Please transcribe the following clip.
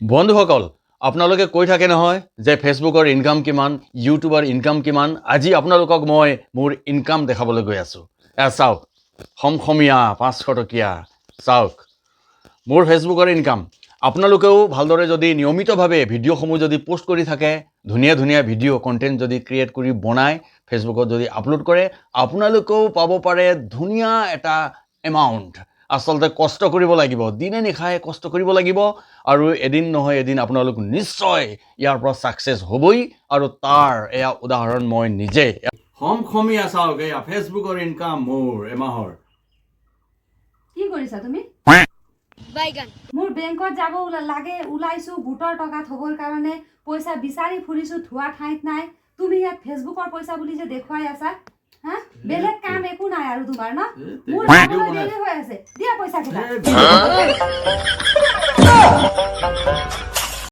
বন্ধুসকল আপোনালোকে কৈ থাকে নহয় যে ফেচবুকৰ ইনকাম কিমান ইউটিউবৰ ইনকাম কিমান আজি আপোনালোকক মই মোৰ ইনকাম দেখাবলৈ গৈ আছোঁ চাওক সমসমীয়া 500 টকীয়া চাওক মোৰ ফেচবুকৰ ইনকাম আপোনালোকেও ভালদৰে যদি নিয়মিতভাৱে ভিডিঅ'সমূহ যদি পোষ্ট কৰি থাকে ধুনীয়া ধুনীয়া ভিডিঅ' কণ্টেণ্ট যদি ক্ৰিয়েট কৰি বনায় ফেচবুকত যদি আপলোড কৰে আপোনালোকেও পাব পাৰে ধুনীয়া এটা এমাউণ্ট আচলতে কষ্ট কৰিব লাগিব দিনে নিশাই কষ্ট কৰিব লাগিব আৰু এদিন নহয় এদিন আপোনালোক নিশ্চয় ইয়াৰ পৰা সাকসেস হ'বই আৰু তাৰ এয়া উদাহৰণ মই নিজে সমসমীয়া চাওক এয়া ফেচবুকৰ ইনকাম মোৰ এমাহৰ কি কৰিছা তুমি বাইগান মোৰ বেংকত যাব লাগে উলাইছো ভোটৰ টকা থবৰ কাৰণে পইচা বিচাৰি ফুৰিছো থোৱা ঠাইত নাই তুমি ইয়াত ফেচবুকৰ পইচা বুলি যে দেখুৱাই আছা হা বেলেগ কাম একো নাই আৰু তোমাৰ না মোৰ দেৰি হৈ আছে দিয়া পইচা কিটা